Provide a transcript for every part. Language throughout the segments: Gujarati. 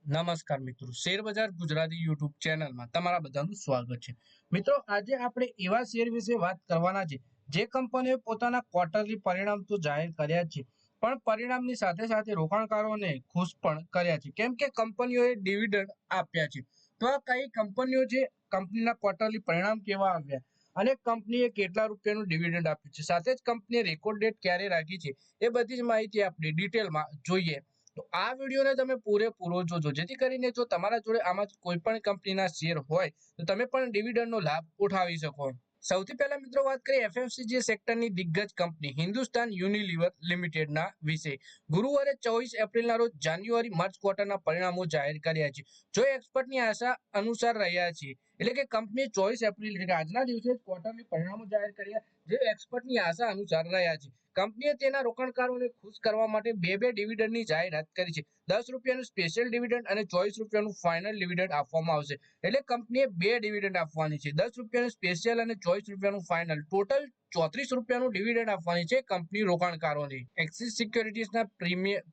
નમસ્કાર મિત્રો, શેર બજાર ગુજરાતી યુટ્યુબ ચેનલમાં તમારા બધાનું સ્વાગત છે। મિત્રો, આજે આપણે એવા શેર વિશે વાત કરવાના છે જે કંપનીએ પોતાના ક્વાર્ટરલી પરિણામ તો જાહેર કર્યા છે, પણ પરિણામની સાથે સાથે રોકાણકારોને ખુશ પણ કર્યા છે, કેમ કે કંપનીઓએ ડિવિડન્ડ આપ્યા છે। તો આ કઈ કંપનીઓ છે, કંપનીના ક્વાર્ટરલી પરિણામ કેવા આવ્યા અને કંપનીએ કેટલા રૂપિયાનું ડિવિડન્ડ આપ્યું છે, સાથે જ કંપનીએ રેકોર્ડ ડેટ ક્યારે રાખી છે, એ બધી જ માહિતી આપણે ડિટેલમાં જોઈએ। તો આ વિડીયોને તમે પૂરેપૂરો જોજો, જેથી કરીને જો તમારા જોડે આમાં કોઈ પણ કંપનીના શેર હોય તો તમે પણ ડિવિડન્ડનો લાભ ઉઠાવી શકો। સૌથી પહેલા મિત્રો વાત કરીએ એફએમસીજી સેક્ટરની દિગ્ગજ કંપની હિન્દુસ્તાન યુનિલિવર લિમિટેડના વિશે। ગુરુવારે 24 એપ્રિલના રોજ જાન્યુઆરી માર્ચ ક્વાર્ટરના પરિણામો જાહેર કર્યા છે, જો એક્સપર્ટની આશા અનુસાર રહ્યા છે। એટલે કે કંપનીએ 24 એપ્રિલ એટલે કે આજના દિવસે ક્વાર્ટરની પરિણામો જાહેર કર્યા, જે એક્સપર્ટની આશા અનુસાર રહ્યા છે। કંપનીએ તેના રોકાણકારોને ખુશ કરવા માટે બે ડિવિડન્ડની જાહેરાત કરી છે। 10 રૂપિયાનું સ્પેશિયલ ડિવિડન્ડ અને 24 રૂપિયાનું ફાઇનલ ડિવિડન્ડ આપવામાં આવશે। એટલે કંપનીએ બે ડિવિડન્ડ આપવાની છે, 10 રૂપિયાનું સ્પેશિયલ અને 24 રૂપિયાનું ફાઇનલ, ટોટલ 34 રૂપિયાનું ડિવિડન્ડ આપવાની છે કંપની રોકાણકારોને। એક્સિસ સિક્યોરિટીઝના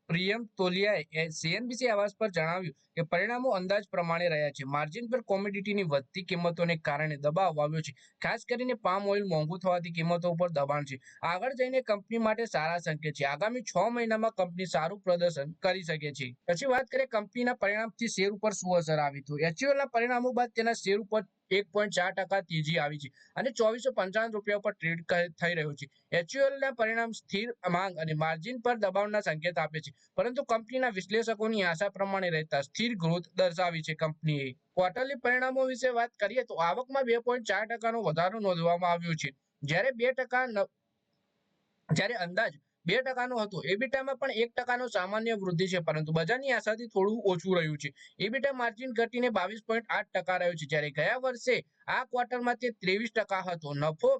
પ્રિયમ તોલિયાએ સીએનબીસી આવાસ પર જણાવ્યું કે પરિણામો અંદાજ પ્રમાણે રહ્યા છે। માર્જિન પર કોમોડિટીની વધતી કિંમતોને કારણે દબાવ આવ્યો છે, ખાસ કરીને પામ ઓઇલ મોંઘું થવાથી કિંમતો ઉપર દબાણ છે। આગળ જઈને કંપની માટે સારા સંકેત છે, આગામી 6 મહિનામાં કંપની સારું પ્રદર્શન કરી શકે છે। પછી વાત કરીએ કંપનીના પરિણામથી શેર ઉપર શું અસર આવી, તો એચયુએલના પરિણામો બાદ તેના શેર ઉપર 1.4% તેજી આવી છે અને 2455 રૂપિયા પર ટ્રેડ થઈ રહ્યો છે। એચયુએલના પરિણામ સ્થિર માંગ અને માર્જિન પર દબાણના સંકેત આપે છે, પરંતુ કંપનીના વિશ્લેષકોની આશા પ્રમાણે રહેતા સ્થિર ગ્રોથ દર્શાવી છે। કંપનીએ ક્વાર્ટરલી પરિણામો વિશે વાત કરીએ તો આવકમાં 2.4%નો વધારો નોંધવામાં આવ્યો છે, જ્યારે અંદાજ 2%નો હતો। એબીટામાં પણ 1%નો સામાન્ય વૃદ્ધિ છે, પરંતુ બજારની આશાથી થોડું ઓછું રહ્યું છે। એબીટા માર્જિન ઘટીને 22.8% રહ્યું છે, જ્યારે ગયા વર્ષે આ ક્વાર્ટરમાં તે 23% હતો। નફો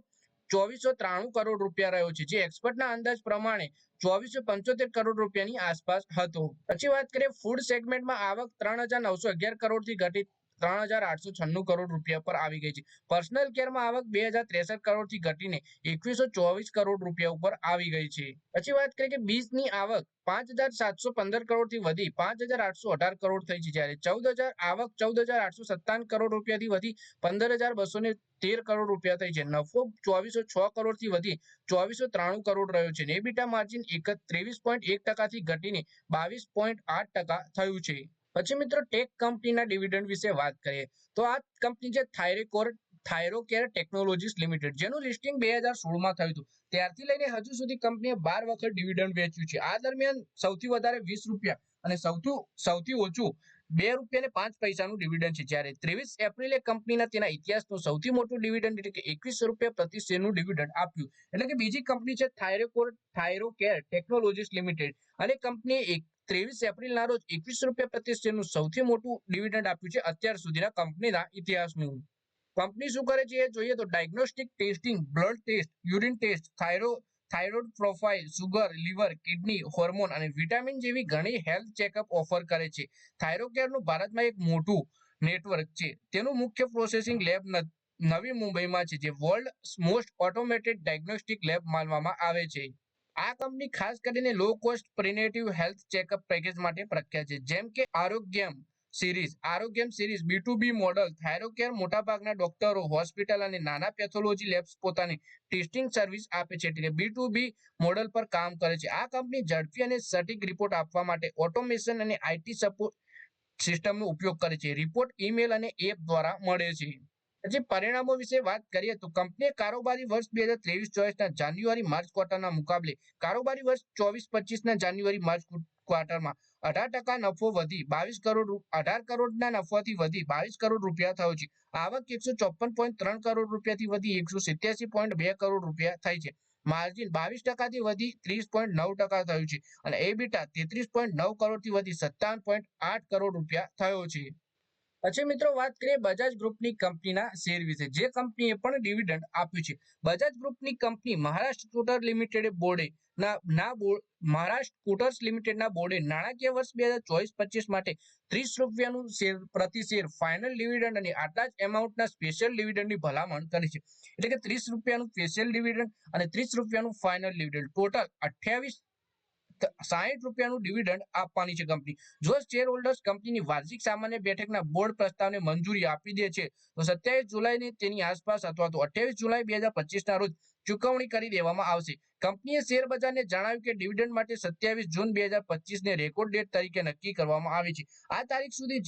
2493 કરોડ રૂપિયા રહ્યો છે, જે એક્સપર્ટના અંદાજ પ્રમાણે 2475 કરોડ રૂપિયાની આસપાસ હતો। પછી વાત કરીએ ફૂડ સેગમેન્ટમાં આવક 3911 કરોડથી ઘટી 3896 કરોડ રૂપિયા પર આવી ગઈ છે। પર્સનલ કેરમાં આવક 2063 કરોડથી ઘટીને 2124 કરોડ રૂપિયા ઉપર આવી ગઈ છે। પછી વાત કરીએ કે બીજની આવક 5715 કરોડથી વધી 5818 કરોડ થઈ છે, જ્યારે આવક 14857 કરોડ રૂપિયાથી વધી 15213 કરોડ રૂપિયા થઈ છે। નફો 2406 કરોડથી વધી 2493 કરોડ રહ્યો છે। એબીટા માર્જિન 23.1% થી ઘટીને 22.8% થયું છે। પછી મિત્રો ટેક કંપનીના ડિવિડન્ડ વિશે વાત કરીએ તો આ કંપની છે થાયરોકેર ટેકનોલોજીસ લિમિટેડ, જેનું લિસ્ટિંગ 2016માં થયું હતું। ત્યારથી લઈને હજુ સુધી કંપનીએ 12 વખત ડિવિડન્ડ વેચ્યું છે। આ દરમિયાન સૌથી વધારે 20 રૂપિયા અને સૌથી ઓછું 2 રૂપિયા અને 5 પૈસાનું ડિવિડન્ડ છે, જ્યારે 23 એપ્રિલે કંપનીના તેના ઇતિહાસનું સૌથી મોટું ડિવિડન્ડ એટલે કે 21 રૂપિયા પ્રતિ શેરનું ડિવિડન્ડ આપ્યું। એટલે કે બીજી કંપની છે થાયરોકેર ટેકનોલોજીસ લિમિટેડ, અને કંપનીએ 23 એપ્રિલના રોજ 21 રૂપિયા પ્રતિ શેરનું સૌથી મોટું ડિવિડન્ડ આપ્યું છે અત્યાર સુધીના કંપનીના ઇતિહાસનું। કંપની શું કરે છે એ જોઈએ તો diagnostic testing, blood test, urine test, thyroid profile, sugar, liver, kidney, hormone અને વિટામિન જેવી ઘણી હેલ્થ ચેકઅપ ઓફર કરે છે। થાઇરોકેરનું ભારતમાં એક મોટું નેટવર્ક છે। તેનું મુખ્ય પ્રોસેસિંગ લેબ નવી મુંબઈમાં છે, જે world most automated diagnostic lab માનવામાં આવે છે। આ કંપની ખાસ કરીને low cost preventive health checkup package માટે પ્રખ્યાત છે, જેમ કે આરોગ્યમ સિરીઝ B2B મોડલ। થાઇરોકેર મોટાભાગના ડોક્ટરો, હોસ્પિટલ અને નાના પેથોલોજી લેબ્સ પોતાની ટેસ્ટિંગ સર્વિસ આપે છે, એટલે B2B મોડલ પર કામ કરે છે। આ કંપની ઝડપી અને સટીક રિપોર્ટ આપવા માટે ઓટોમેશન અને આઈટી સપોર્ટ સિસ્ટમનો ઉપયોગ કરે છે। રિપોર્ટ ઈમેલ અને એપ દ્વારા મળે છે। પછી પરિણામો વિશે વાત કરીએ તો કંપનીએ કારોબારી વર્ષ 2023-24ના જાન્યુઆરી માર્ચ ક્વાર્ટરના મુકાબલે કારોબારી વર્ષ 24-25ના જાન્યુઆરી માર્ચ ક્વાર્ટરમાં 18% નફો વધી 18 કરોડના નફાથી વધી 22 કરોડ રૂપિયા થયો છે। આવક 154.3 કરોડ રૂપિયાથી વધી 187.2 કરોડ રૂપિયા થઈ છે। માર્જિન 22%થી વધી 30.9% થયું છે, અને એબીટા 33.9 કરોડથી વધી 57.8 કરોડ રૂપિયા થયો છે। પછી મિત્રો વાત કરીએ બજાજ ગ્રુપની કંપનીના શેર વિશે, જે કંપનીએ પણ ડિવિડન્ડ આપ્યું છે। બજાજ ગ્રુપની કંપની મહારાષ્ટ્ર સ્કૂટર્સ લિમિટેડના બોર્ડે નાણાકીય વર્ષ 2024-25 માટે 30 રૂપિયાનું પ્રતિ શેર ફાઇનલ ડિવિડન્ડ અને આટલા જ એમાઉન્ટના સ્પેશિયલ ડિવિડન્ડની ભલામણ કરી છે। એટલે કે 30 રૂપિયાનું સ્પેશિયલ ડિવિડન્ડ અને 30 રૂપિયાનું ફાઇનલ ડિવિડન્ડ, ટોટલ ₹60 ડિવિડન્ડ આપવાની છે કંપની. જો શેર હોલ્ડર્સ કંપનીની વાર્ષિક સામાન્ય બેઠકના બોર્ડ પ્રસ્તાવને મંજૂરી આપી દે છે તો 27 જુલાઈની તેની આસપાસ અથવા તો 28 જુલાઈ 2025ના રોજ ચૂકવણી કરી દેવામાં આવશે. કંપનીએ શેર બજારને જણાવ્યું કે ડિવિડન્ડ માટે 27 જૂન 2025ને રેકોર્ડ ડેટ તરીકે નક્કી કરવામાં આવી છે. આ તારીખ સુધી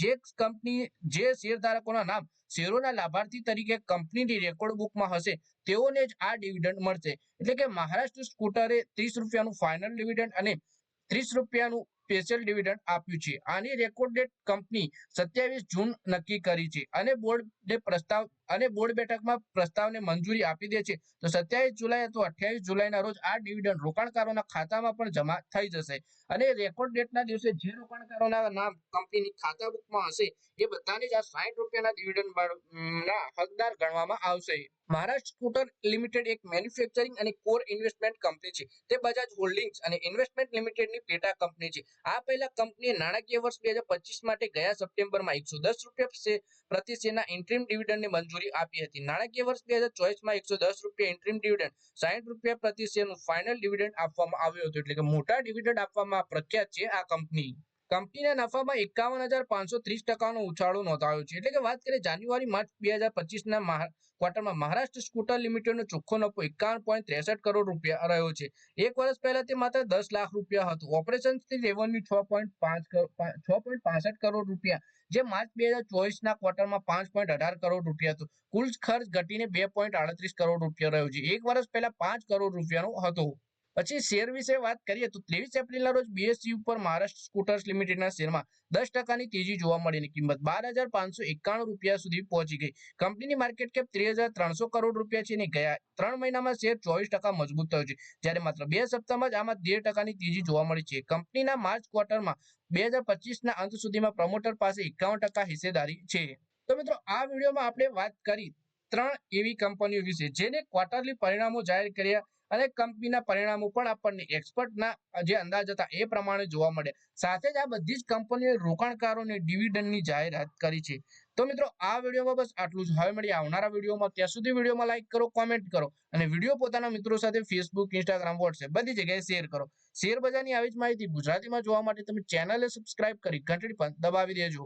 જે શેરધારકોના નામ શેરોના લાભાર્થી તરીકે કંપનીની રેકોર્ડ બુકમાં હશે તેઓને જ આ ડિવિડન્ડ મળશે. એટલે કે મહારાષ્ટ્ર સ્કૂટરે ₹30 ફાઇનલ ડિવિડન્ડ અને ₹30 સ્પેશિયલ ડિવિડન્ડ આપ્યું છે. આની રેકોર્ડ ડેટ કંપની 27 જૂન નક્કી કરી છે અને બોર્ડ બેઠકમાં પ્રસ્તાવને મંજૂરી આપી દે છે તો 27 જુલાઈ અથવા 28 જુલાઈના રોજ આ ડિવિડન્ડ રોકાણકારોના ખાતામાં પણ જમા થઈ જશે. અને રેકોર્ડ ડેટના દિવસે જે રોકાણકારોના નામ કંપનીની ખાતા બુકમાં હશે એ બધાને જ આ ₹60 ડિવિડન્ડના હકદાર ગણવામાં આવશે. મહારાષ્ટ્ર સ્કૂટર લિમિટેડ એક મેન્યુફેક્ચરિંગ અને કોર ઇન્વેસ્ટમેન્ટ કંપની છે. તે બજાજ હોલ્ડિંગ્સ અને ઇન્વેસ્ટમેન્ટ લિમિટેડની પેટા કંપની છે. આ પહેલા કંપનીએ નાણાકીય વર્ષ 2025 માટે ગયા સપ્ટેમ્બરમાં ₹110 પ્રતિ શેરના ઇન્ટરિમ ડિવિડન્ડની મંજૂરી આપી હતી. નાણાકીય વર્ષ 2024માં ₹110 ઇન્ટરિમ ડિવિડન્ડ, ₹60 પ્રતિ શેરનું ફાઇનલ ડિવિડન્ડ આપવામાં આવ્યું હતું. એટલે કે મોટા ડિવિડન્ડ આપવામાં પ્રખ્યાત છે આ કંપની. કંપનીના નફામાં 51,530%નો ઉછાળો નોંધાયો છે. એટલે કે વાત કરીએ જાન્યુઆરી માર્ચ 2025ના ક્વાર્ટરમાં મહારાષ્ટ્ર સ્કૂટર લિમિટેડનો ચોખ્ખો નફો ₹51.63 કરોડ રહ્યો છે. એક વર્ષ પહેલા તે માત્ર ₹10 લાખ હતું. ઓપરેશન્સથી રેવન્યુ ₹6.65 કરોડ, જે માર્ચ 2024ના ક્વાર્ટરમાં ₹5.18 કરોડ હતું. કુલ ખર્ચ ઘટીને ₹2.38 કરોડ રહ્યો છે. એક વર્ષ પહેલા ₹5 કરોડ હતો. પછી શેર વિશે વાત કરીએ તો 23 એપ્રિલના રોજ બીએસઈ ઉપર મહારાષ્ટ્ર સ્કૂટર્સ લિમિટેડના શેરમાં 10%ની તેજી જોવા મળી અને કિંમત ₹12,591 સુધી પહોંચી ગઈ. કંપનીની માર્કેટ કેપ ₹3,300 કરોડ છે અને ગયા 3 મહિનામાં શેર 24% મજબૂત થયો છે, જ્યારે માત્ર 2 સપ્તાહમાં જ આમાં 13%ની તેજી જોવા મળી છે. કંપનીના માર્ચ ક્વાર્ટરમાં 2025ના અંત સુધીમાં પ્રમોટર પાસે 51% હિસ્સેદારી છે. તો મિત્રો આ વિડીયોમાં આપણે વાત કરી 3 એવી કંપનીઓ વિશે જેને ક્વાર્ટરલી પરિણામો જાહેર કર્યા અને કંપનીના પરિણામો પણ આપણને એક્સપર્ટના જે અંદાજ હતા એ પ્રમાણે જોવા મળ્યા. સાથે જ આ બધી જ કંપનીઓએ રોકાણકારોને ડિવિડન્ડની જાહેરાત કરી છે. તો મિત્રો આ વિડીયોમાં બસ આટલું જ. હવે મળીએ આવનારા વિડીયોમાં. ત્યાં સુધી વિડીયોમાં લાઈક કરો, કોમેન્ટ કરો અને વિડીયો પોતાના મિત્રો સાથે ફેસબુક, ઇન્સ્ટાગ્રામ, વોટ્સએપ બધી જગ્યાએ શેર કરો. શેર બજારની આવી જ માહિતી ગુજરાતીમાં જોવા માટે તમે ચેનલને સબસ્ક્રાઇબ કરી ઘંટડી પણ દબાવી દેજો.